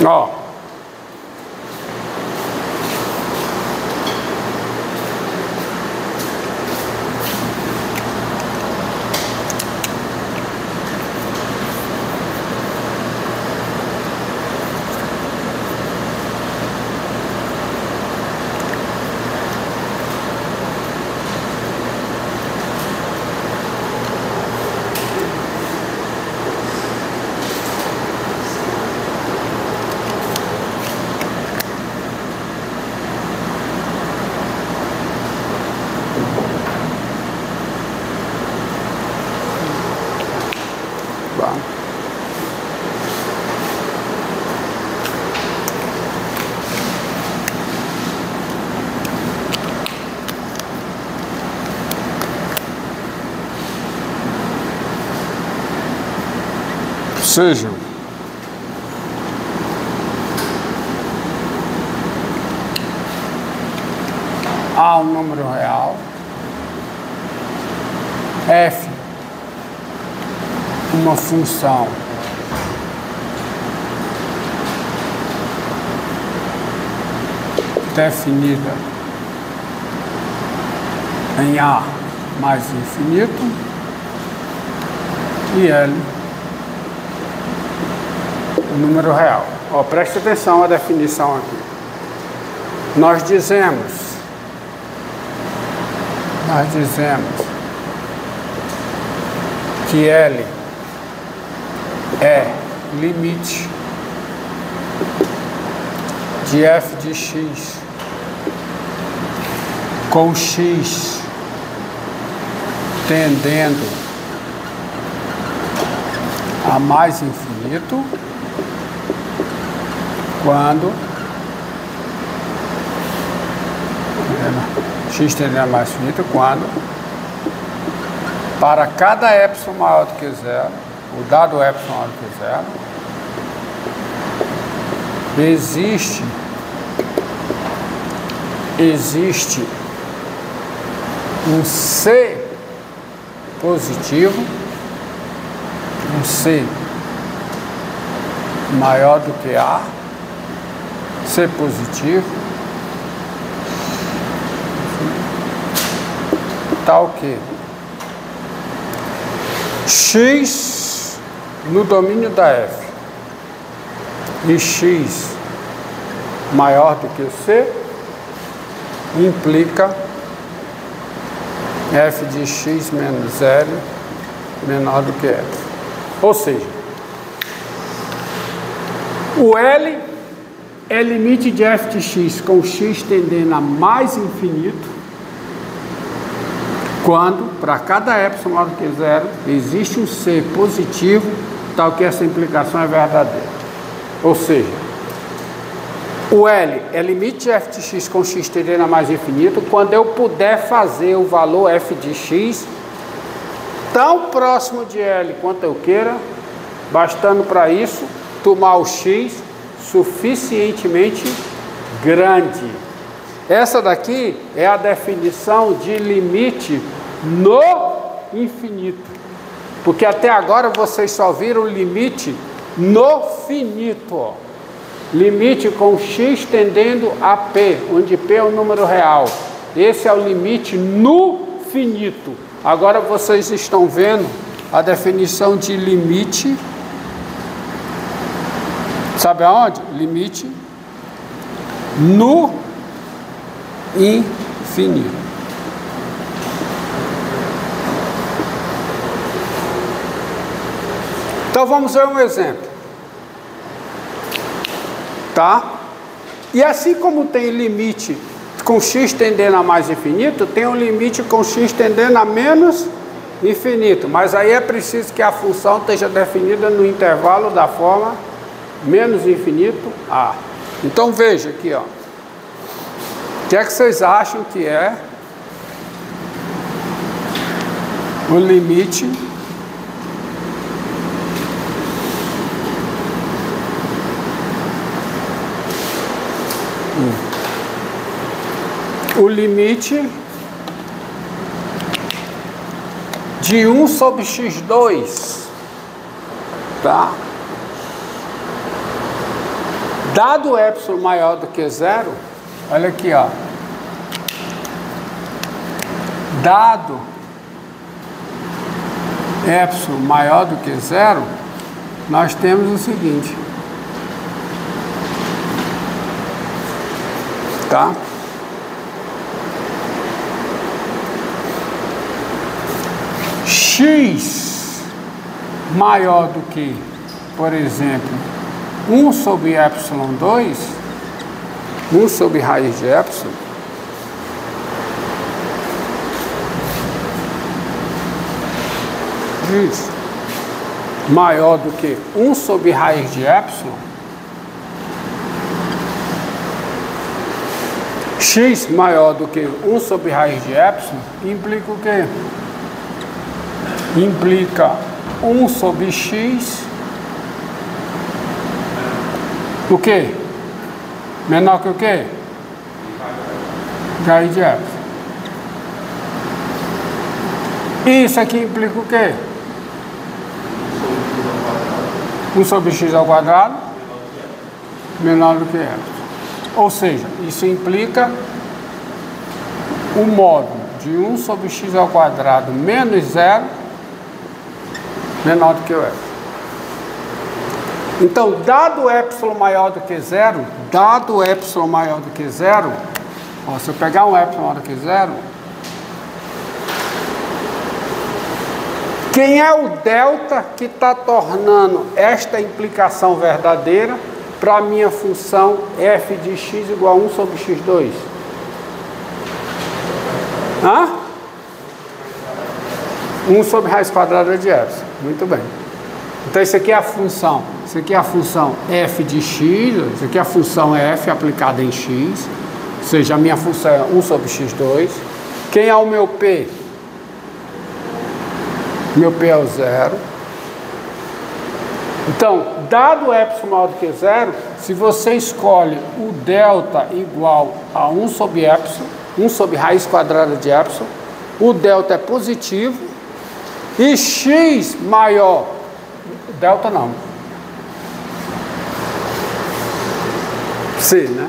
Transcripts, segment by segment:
Ó. Seja, A um número real, F uma função definida em A mais infinito e L número real. Ó, preste atenção à definição aqui. Nós dizemos que L é limite de f de x com x tendendo a mais infinito quando x tendendo a mais infinito quando para cada epsilon maior do que zero, o dado epsilon maior do que zero, existe um C positivo, um C maior do que A, C positivo, tal que x no domínio da f e x maior do que C implica f de x menos L menor do que L. Ou seja, o L é limite de f de x com x tendendo a mais infinito quando, para cada epsilon maior do que zero, existe um C positivo, tal que essa implicação é verdadeira. Ou seja, o L é limite de f de x com x tendendo a mais infinito quando eu puder fazer o valor f de x tão próximo de L quanto eu queira, bastando para isso tomar o x suficientemente grande. Essa daqui é a definição de limite no infinito, porque até agora vocês só viram limite no finito, ó. Limite com x tendendo a P, onde P é o número real. Esse é o limite no finito. Agora vocês estão vendo a definição de limite, sabe aonde? Limite no infinito. Então vamos ver um exemplo, tá? E assim como tem limite com x tendendo a mais infinito, tem um limite com x tendendo a menos infinito, mas aí é preciso que a função esteja definida no intervalo da forma menos infinito a. Então veja aqui, ó. O que é que vocês acham que é o limite de 1 sobre x2, tá? Dado epsilon maior do que zero, olha aqui, ó. Dado epsilon maior do que zero, nós temos o seguinte, tá? X maior do que, por exemplo, 1 sobre epsilon 2, 1 sobre raiz de epsilon, X maior do que 1 sobre raiz de epsilon, X maior do que 1 sobre raiz de epsilon, implica o quê? Implica 1 sobre X, o quê? Menor que o quê? Raiz de epsilon. Isso aqui implica o quê? 1 sobre x ao quadrado menor do que epsilon. Ou seja, isso implica o módulo de 1 sobre x ao quadrado menos 0 menor do que o epsilon. Então, dado epsilon maior do que zero, dado epsilon maior do que zero, ó, se eu pegar um epsilon maior do que zero, quem é o delta que está tornando esta implicação verdadeira para a minha função f de x igual a 1 sobre x2? Hã? 1 sobre raiz quadrada de epsilon. Muito bem. Então, isso aqui é a função. Isso aqui é a função f de x. Isso aqui é a função f aplicada em x. Ou seja, a minha função é 1 sobre x2. Quem é o meu p? Meu p é o zero. Então, dado epsilon maior do que zero, se você escolhe o delta igual a 1 sobre epsilon, 1 sobre raiz quadrada de epsilon, o delta é positivo, e x maior, delta não, c, né?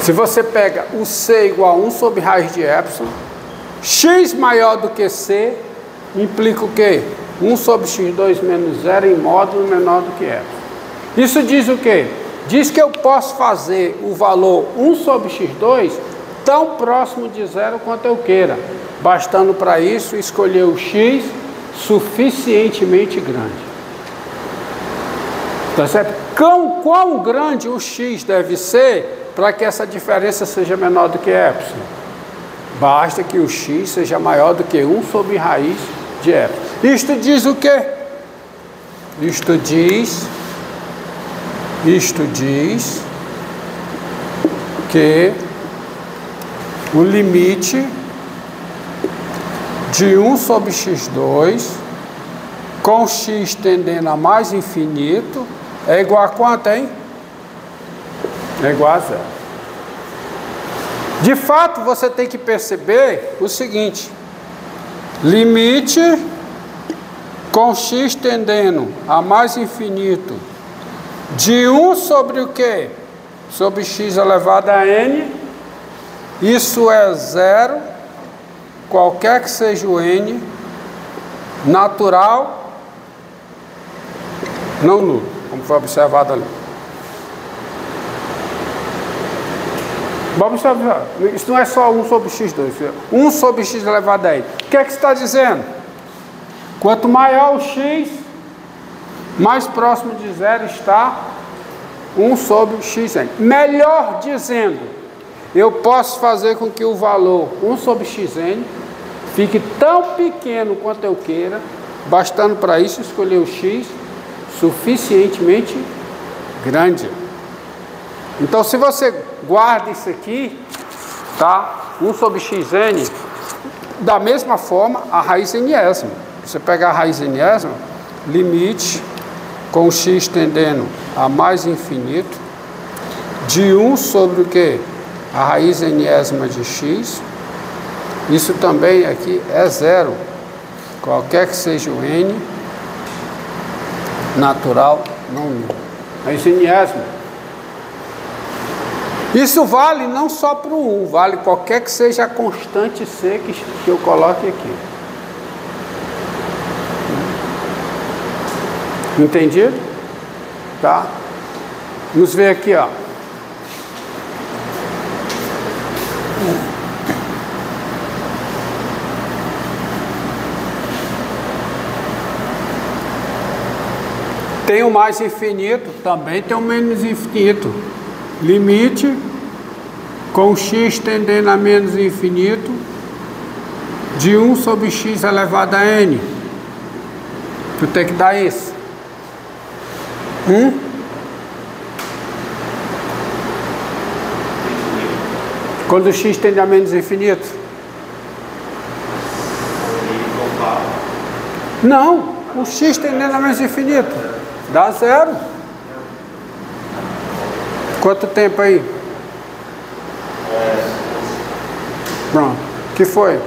Se você pega o c igual a 1 sobre raiz de epsilon, x maior do que c implica o quê? 1 sobre x2 menos 0 em módulo menor do que epsilon. Isso diz o quê? Diz que eu posso fazer o valor 1 sobre x2 tão próximo de zero quanto eu queira, bastando para isso escolher o x suficientemente grande. Tá certo? Quão grande o x deve ser para que essa diferença seja menor do que epsilon? Basta que o x seja maior do que 1 sobre raiz de epsilon. Isto diz o quê? Isto diz que o limite de 1 sobre x2 com x tendendo a mais infinito é igual a quanto, hein? É igual a zero. De fato, você tem que perceber o seguinte: limite com x tendendo a mais infinito de 1 sobre o quê? Sobre x elevado a n, isso é zero, qualquer que seja o n, natural, não nulo, como foi observado ali. Vamos observar, isso não é só 1 sobre x2, 1 sobre x elevado a n. O que é que está dizendo? Quanto maior o x, mais próximo de zero está 1 sobre xn. Melhor dizendo, eu posso fazer com que o valor 1 sobre xn fique tão pequeno quanto eu queira, bastando para isso escolher o x suficientemente grande. Então, se você guarda isso aqui, tá? 1 sobre xn, da mesma forma, a raiz enésima. Você pega a raiz enésima, limite com x tendendo a mais infinito, de 1 sobre o quê? A raiz enésima de x. Isso também aqui é zero, qualquer que seja o n, natural, não nulo. raiz enésima. Isso vale não só para o 1, vale qualquer que seja a constante C que eu coloque aqui. Entendido? Tá? Vamos ver aqui, ó. Tem o mais infinito, também tem o menos infinito. Limite com x tendendo a menos infinito de 1 sobre x elevado a n. Tu tem que dar isso. Quando o x tende a menos infinito? Não, o x tendendo a menos infinito. Dá 0. Quanto tempo aí? Pronto. O que foi?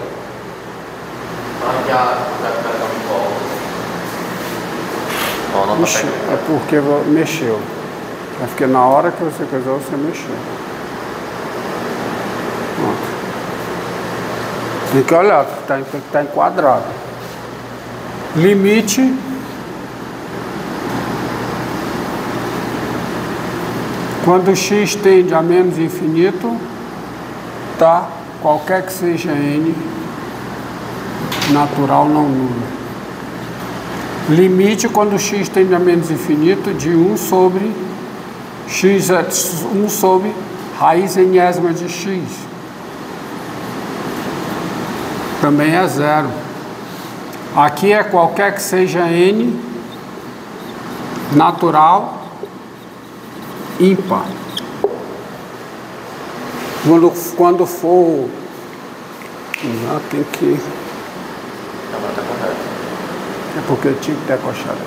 Ixi, é porque mexeu. É porque na hora que você quiser, você mexeu. Pronto. Tem que olhar, tem que estar enquadrado. Limite quando x tende a menos infinito, tá? Qualquer que seja n, natural não nulo. Limite quando x tende a menos infinito de 1 sobre x, 1 sobre raiz enésima de x. Também é 0. Aqui é qualquer que seja n, natural, ímpar. Quando for, já tem que... É porque eu tinha que ter acochado.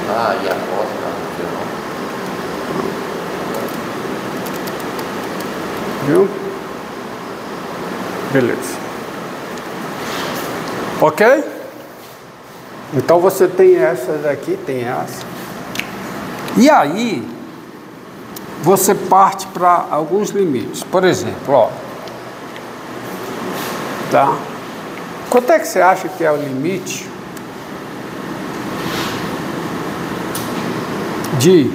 Ah, e a costa? Viu? Beleza. Ok? Então você tem essa daqui, tem essa. E aí, você parte para alguns limites. Por exemplo, ó. Tá? Quanto é que você acha que é o limite de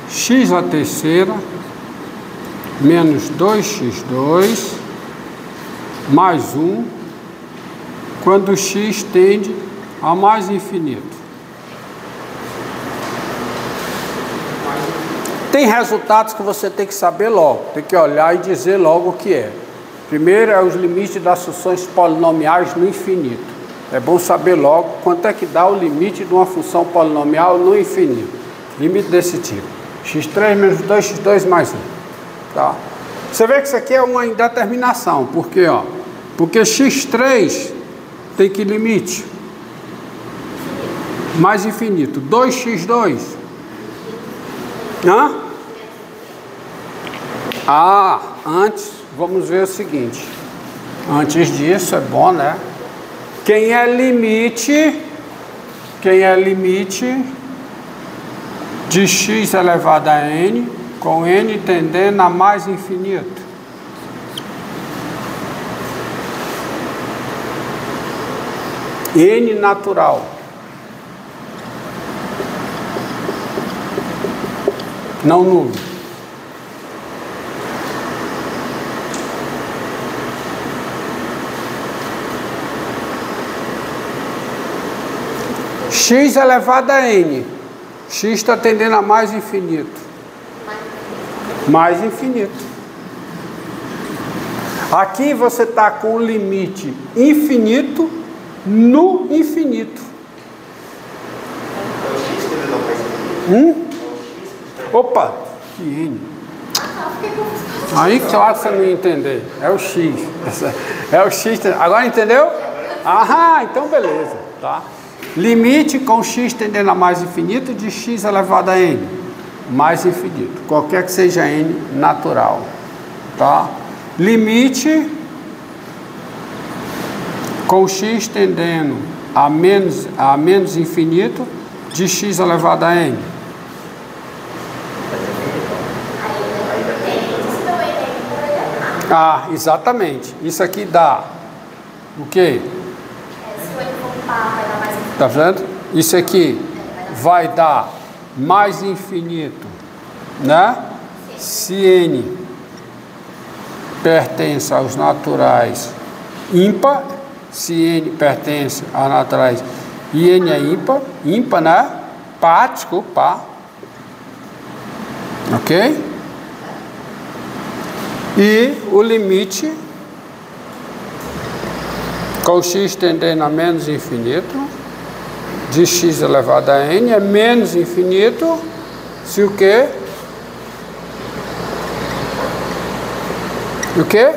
x à terceira menos 2x2 mais 1 quando x tende a mais infinito? Tem resultados que você tem que saber logo, tem que olhar e dizer logo o que é. Primeiro é os limites das funções polinomiais no infinito. É bom saber logo quanto é que dá o limite de uma função polinomial no infinito. Limite desse tipo. x3 menos 2x2 mais 1. Tá? Você vê que isso aqui é uma indeterminação. Por quê? Ó? Porque x3 tem que limite mais infinito. 2x2. Hã? Ah, antes... Vamos ver o seguinte, antes disso é bom, né? Quem é limite de x elevado a n, com n tendendo a mais infinito? N natural. Não nulo. X elevado a n. X está tendendo a mais infinito. Mais infinito. Aqui você está com o limite infinito no infinito. Opa! Que n. Aí claro que você não ia entender. É o x. É o x. Agora entendeu? Aham, então beleza. Tá? Limite com x tendendo a mais infinito de x elevado a n. Mais infinito. Qualquer que seja n natural. Tá? Limite com x tendendo a menos infinito de x elevado a n. Ah, exatamente. Isso aqui dá o quê? Tá vendo? Isso aqui vai dar mais infinito, né? Se n pertence aos naturais ímpar, se n pertence aos naturais e n é ímpar, né? Par, desculpa, ok? E o limite com x tendendo a menos infinito de x elevado a n é menos infinito se o quê? O quê?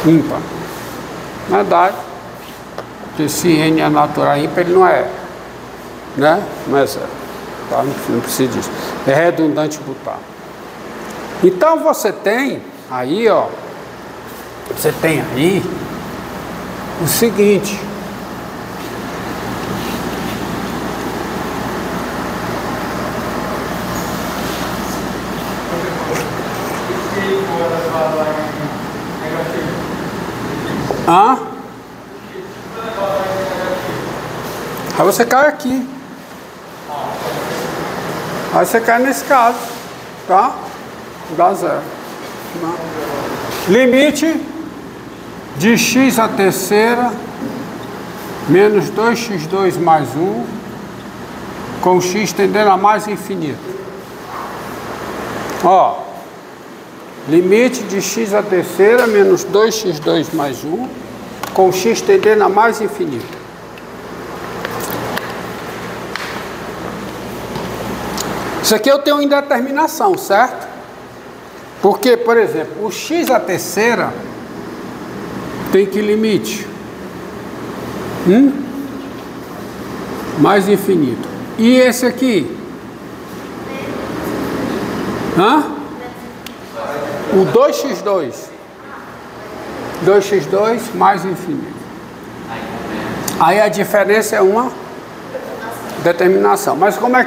Ímpar. Verdade. Porque se n é natural ímpar, ele não é. Né? Não é zero. Tá? Não precisa disso. É redundante botar. Então você tem aí, ó. Você tem aí o seguinte. Hã? Aí você cai aqui. Aí você cai nesse caso, tá? Dá zero. Tá? Limite de x à terceira menos 2x2 mais 1 com x tendendo a mais infinito. Ó. Limite de x à terceira menos 2x2 mais 1 com x tendendo a mais infinito. Isso aqui eu tenho indeterminação, certo? Porque, por exemplo, o x à terceira tem que limite? Mais infinito. E esse aqui? Hã? O 2x2. 2x2 mais infinito. Aí a diferença é uma determinação. Mas como é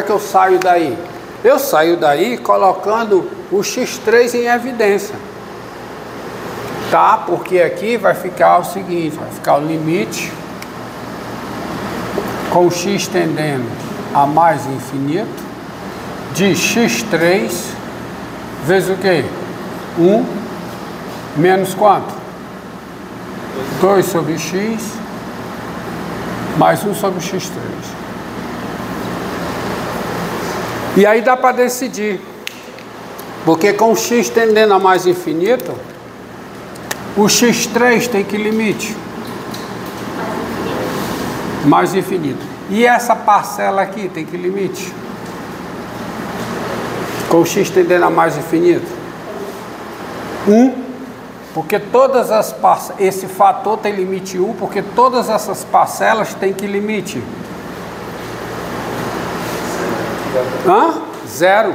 que eu saio daí? Eu saio daí colocando o x3 em evidência. Tá? Porque aqui vai ficar o seguinte, vai ficar o limite com x tendendo a mais infinito de x3 vezes o quê? 1 menos quanto? 2 sobre x mais 1 sobre x3. E aí dá para decidir. Porque com x tendendo a mais infinito, o x3 tem que limite? Mais infinito. E essa parcela aqui tem que limite? Com x tendendo a mais infinito? 1, porque todas as parcelas, esse fator tem limite 1, porque todas essas parcelas têm que limite? 0.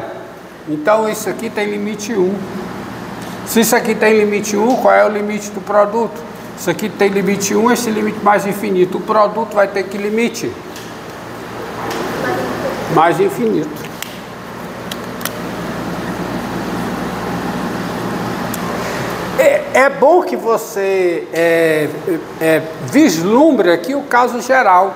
Então isso aqui tem limite 1. Se isso aqui tem limite 1, qual é o limite do produto? Isso aqui tem limite 1, esse limite mais infinito. O produto vai ter que limite? Mais infinito. É bom que você vislumbre aqui o caso geral.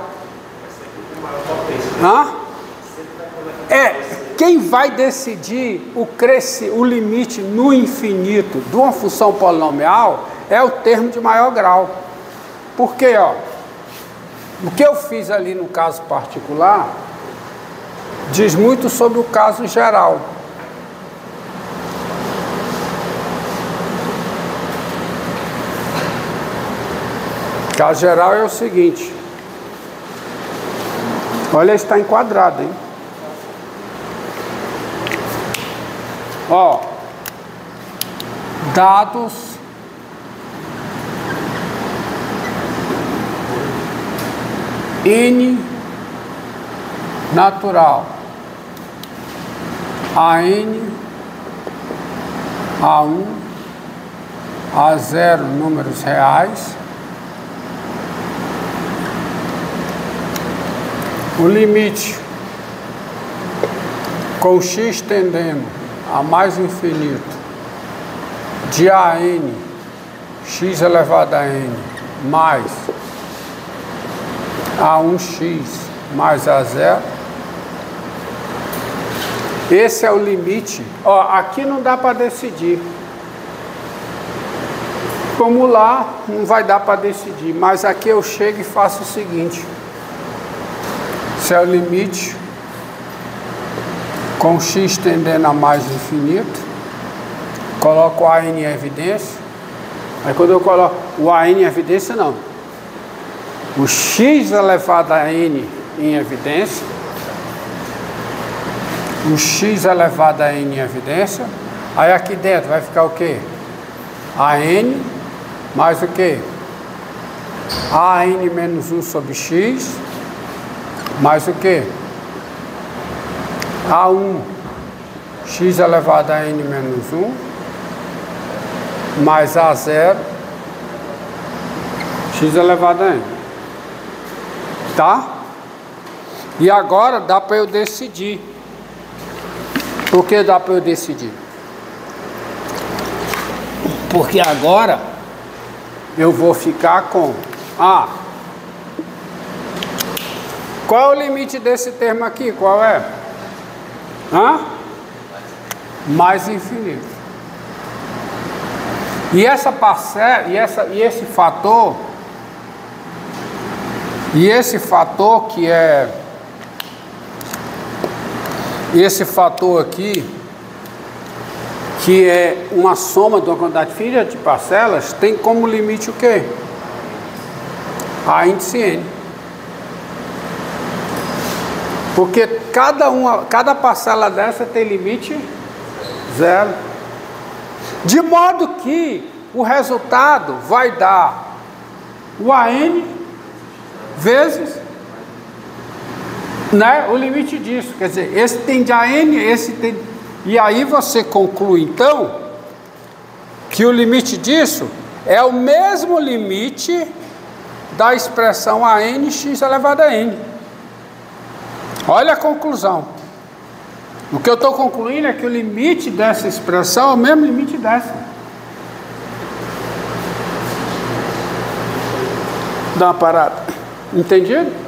Quem vai decidir o limite no infinito de uma função polinomial é o termo de maior grau. Porque, ó, o que eu fiz ali no caso particular diz muito sobre o caso geral. O caso geral é o seguinte. Olha, está enquadrado, hein? Ó, dados N natural AN, A1, A0 números reais, o limite com x tendendo a mais infinito de AN x elevado a n mais A1x mais A0. Esse é o limite. Ó, aqui não dá para decidir. Como lá, não vai dar para decidir. Mas aqui eu chego e faço o seguinte. Esse é o limite com x tendendo a mais infinito. Coloco o AN em evidência. Aí quando eu coloco o AN em evidência, não. O x elevado a n em evidência. O x elevado a n em evidência. Aí aqui dentro vai ficar o quê? AN mais o quê? AN menos 1 sobre x. Mais o quê? A1 x elevado a n menos 1. Mais A0 x elevado a n. Tá? E agora dá para eu decidir. Por que dá para eu decidir? Porque agora eu vou ficar com qual é o limite desse termo aqui? Qual é? Mais infinito. E essa parcela, e esse fator que é esse fator aqui, que é uma soma de uma quantidade finita de parcelas, tem como limite o quê? A índice n. Porque cada parcela dessa tem limite 0. De modo que o resultado vai dar o AN vezes, né, o limite disso. Quer dizer, esse tende a N, esse tem... E aí você conclui, então, que o limite disso é o mesmo limite da expressão AN x elevado a N. Olha a conclusão. O que eu estou concluindo é que o limite dessa expressão é o mesmo limite dessa. Dá uma parada. Entendido?